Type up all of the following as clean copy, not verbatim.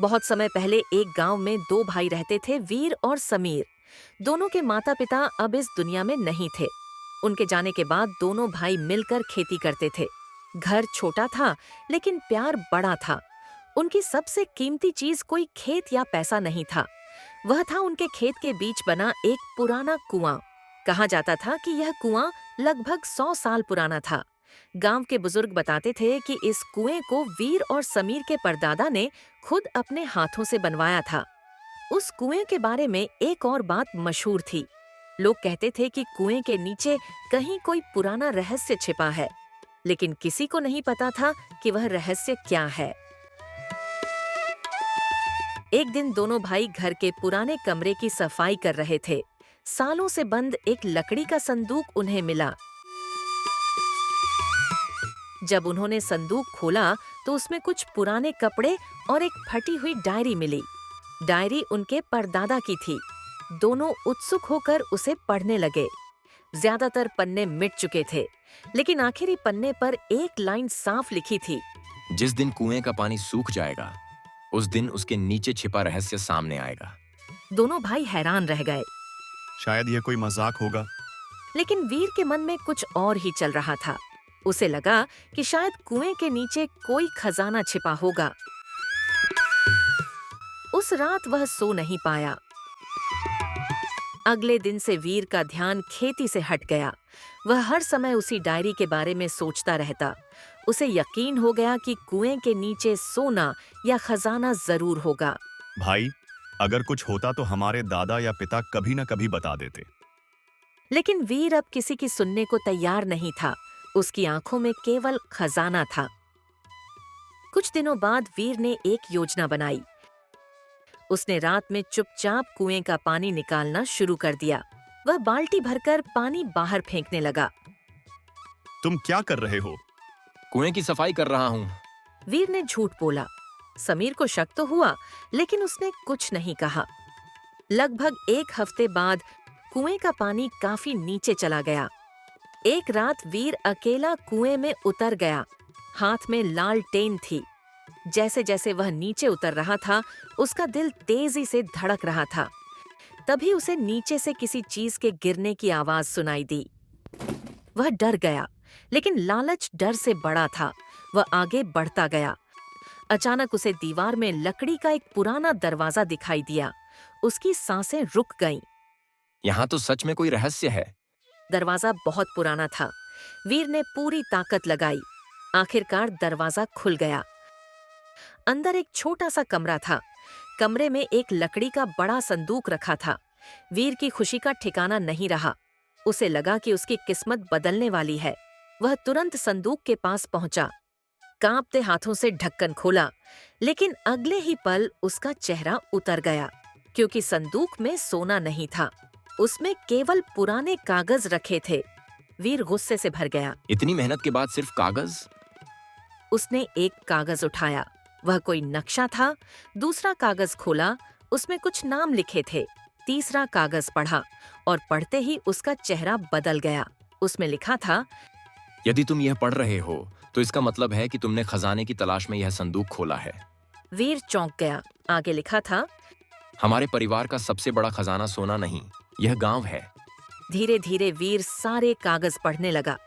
बहुत समय पहले एक गांव में दो भाई रहते थे, वीर और समीर। दोनों के माता पिता अब इस दुनिया में नहीं थे। उनके जाने के बाद दोनों भाई मिलकर खेती करते थे। घर छोटा था, लेकिन प्यार बड़ा था। उनकी सबसे कीमती चीज कोई खेत या पैसा नहीं था। वह था उनके खेत के बीच बना एक पुराना कुआं। कहा जाता था कि यह कुआं लगभग 100 साल पुराना था। गांव के बुजुर्ग बताते थे कि इस कुएं को वीर और समीर के परदादा ने खुद अपने हाथों से बनवाया था। उस कुएं के बारे में एक और बात मशहूर थी। लोग कहते थे कि कुएं के नीचे कहीं कोई पुराना रहस्य छिपा है, लेकिन किसी को नहीं पता था कि वह रहस्य क्या है। एक दिन दोनों भाई घर के पुराने कमरे की सफाई कर रहे थे। सालों से बंद एक लकड़ी का संदूक उन्हें मिला। जब उन्होंने संदूक खोला तो उसमें कुछ पुराने कपड़े और एक फटी हुई डायरी मिली। डायरी उनके परदादा की थी। दोनों उत्सुक होकर उसे पढ़ने लगे। ज्यादातर पन्ने मिट चुके थे, लेकिन आखिरी पन्ने पर एक लाइन साफ लिखी थी। जिस दिन कुएं का पानी सूख जाएगा, उस दिन उसके नीचे छिपा रहस्य सामने आएगा। दोनों भाई हैरान रह गए, शायद यह कोई मजाक होगा। लेकिन वीर के मन में कुछ और ही चल रहा था। उसे लगा कि शायद कुएं के नीचे कोई खजाना छिपा होगा। उस रात वह सो नहीं पाया। अगले दिन से वीर का ध्यान खेती से हट गया। वह हर समय उसी डायरी के बारे में सोचता रहता। उसे यकीन हो गया कि कुएं के नीचे सोना या खजाना जरूर होगा। भाई, अगर कुछ होता तो हमारे दादा या पिता कभी न कभी बता देते। लेकिन वीर अब किसी की सुनने को तैयार नहीं था। उसकी आंखों में केवल खजाना था। कुछ दिनों बाद वीर ने एक योजना बनाई। उसने रात में चुपचाप कुएं का पानी निकालना शुरू कर दिया। वह बाल्टी भरकर पानी बाहर फेंकने लगा। तुम क्या कर रहे हो? कुएं की सफाई कर रहा हूँ। वीर ने झूठ बोला। समीर को शक तो हुआ, लेकिन उसने कुछ नहीं कहा। लगभग एक हफ्ते बाद कुएं का पानी काफी नीचे चला गया। एक रात वीर अकेला कुएं में उतर गया। हाथ में लालटेन थी। जैसे जैसे वह नीचे उतर रहा था, उसका दिल तेजी से धड़क रहा था। तभी उसे नीचे से किसी चीज के गिरने की आवाज सुनाई दी। वह डर गया, लेकिन लालच डर से बड़ा था। वह आगे बढ़ता गया। अचानक उसे दीवार में लकड़ी का एक पुराना दरवाजा दिखाई दिया। उसकी सांसें रुक गईं। यहाँ तो सच में कोई रहस्य है। दरवाजा बहुत पुराना था। वीर ने पूरी ताकत लगाई। आखिरकार दरवाजा खुल गया। अंदर एक छोटा सा कमरा था। कमरे में एक लकड़ी का बड़ा संदूक रखा था। वीर की खुशी का ठिकाना नहीं रहा। उसे लगा कि उसकी किस्मत बदलने वाली है। वह तुरंत संदूक के पास पहुंचा। कांपते हाथों से ढक्कन खोला, लेकिन अगले ही पल उसका चेहरा उतर गया, क्योंकि संदूक में सोना नहीं था। उसमें केवल पुराने कागज रखे थे। वीर गुस्से से भर गया। इतनी मेहनत के बाद सिर्फ कागज? उसने एक कागज उठाया। वह कोई नक्शा था। दूसरा कागज खोला, उसमें कुछ नाम लिखे थे। तीसरा कागज पढ़ा और पढ़ते ही उसका चेहरा बदल गया। उसमें लिखा था, यदि तुम यह पढ़ रहे हो तो इसका मतलब है कि तुमने खजाने की तलाश में यह संदूक खोला है। वीर चौंक गया। आगे लिखा था, हमारे परिवार का सबसे बड़ा खजाना सोना नहीं, यह गांव है। धीरे धीरे वीर सारे कागज पढ़ने लगा।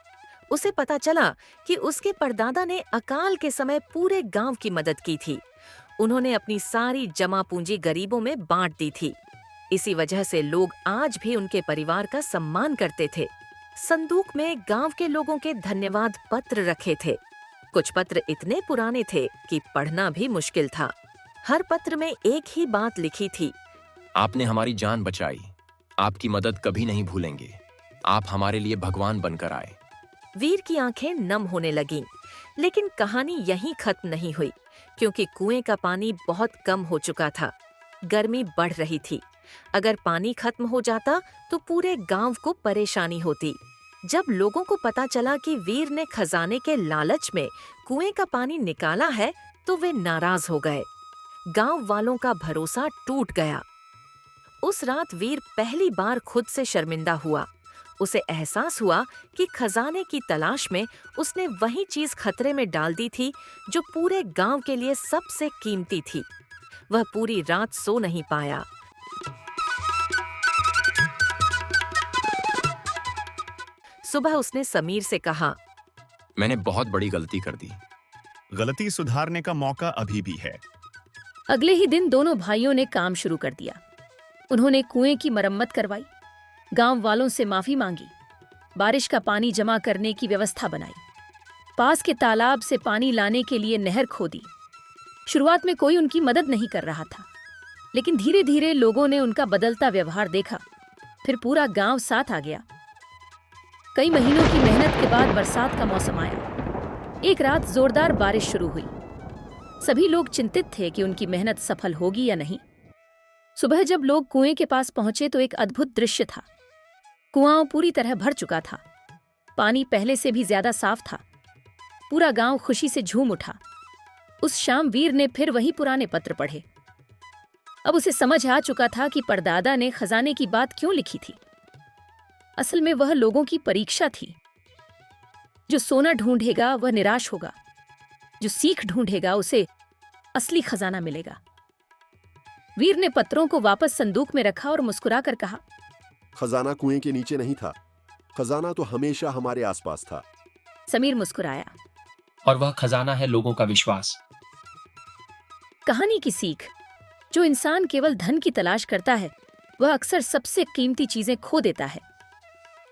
उसे पता चला कि उसके परदादा ने अकाल के समय पूरे गांव की मदद की थी। उन्होंने अपनी सारी जमा पूंजी गरीबों में बांट दी थी। इसी वजह से लोग आज भी उनके परिवार का सम्मान करते थे। संदूक में गांव के लोगों के धन्यवाद पत्र रखे थे। कुछ पत्र इतने पुराने थे कि पढ़ना भी मुश्किल था। हर पत्र में एक ही बात लिखी थी, आपने हमारी जान बचाई, आपकी मदद कभी नहीं भूलेंगे, आप हमारे लिए भगवान बनकर आए। वीर की आंखें नम होने लगीं। लेकिन कहानी यहीं खत्म नहीं हुई, क्योंकि कुएं का पानी बहुत कम हो चुका था। गर्मी बढ़ रही थी। अगर पानी खत्म हो जाता तो पूरे गांव को परेशानी होती। जब लोगों को पता चला कि वीर ने खजाने के लालच में कुएं का पानी निकाला है, तो वे नाराज हो गए। गांव वालों का भरोसा टूट गया। उस रात वीर पहली बार खुद से शर्मिंदा हुआ। उसे एहसास हुआ कि खजाने की तलाश में उसने वही चीज खतरे में डाल दी थी जो पूरे गांव के लिए सबसे कीमती थी। वह पूरी रात सो नहीं पाया। सुबह उसने समीर से कहा, मैंने बहुत बड़ी गलती कर दी। गलती सुधारने का मौका अभी भी है। अगले ही दिन दोनों भाइयों ने काम शुरू कर दिया। उन्होंने कुएं की मरम्मत करवाई, गांव वालों से माफी मांगी, बारिश का पानी जमा करने की व्यवस्था बनाई, पास के तालाब से पानी लाने के लिए नहर खोदी। शुरुआत में कोई उनकी मदद नहीं कर रहा था, लेकिन धीरे धीरे लोगों ने उनका बदलता व्यवहार देखा। फिर पूरा गांव साथ आ गया। कई महीनों की मेहनत के बाद बरसात का मौसम आया। एक रात जोरदार बारिश शुरू हुई। सभी लोग चिंतित थे कि उनकी मेहनत सफल होगी या नहीं। सुबह जब लोग कुएं के पास पहुंचे तो एक अद्भुत दृश्य था। कुआं पूरी तरह भर चुका था। पानी पहले से भी ज्यादा साफ था। पूरा गांव खुशी से झूम उठा। उस शाम वीर ने फिर वही पुराने पत्र पढ़े। अब उसे समझ आ चुका था कि परदादा ने खजाने की बात क्यों लिखी थी। असल में वह लोगों की परीक्षा थी। जो सोना ढूंढेगा वह निराश होगा, जो सीख ढूंढेगा उसे असली खजाना मिलेगा। वीर ने पत्रों को वापस संदूक में रखा और मुस्कुराकर कहा, खजाना कुएं के नीचे नहीं था, खजाना तो हमेशा हमारे आसपास था। समीर मुस्कुराया। और वह खजाना है लोगों का विश्वास। कहानी की सीख, जो इंसान केवल धन की तलाश करता है वह अक्सर सबसे कीमती चीजें खो देता है।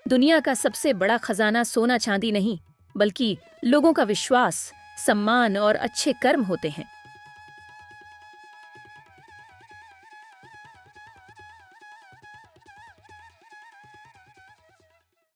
दुनिया का सबसे बड़ा खजाना सोना चांदी नहीं, बल्कि लोगों का विश्वास, सम्मान और अच्छे कर्म होते हैं।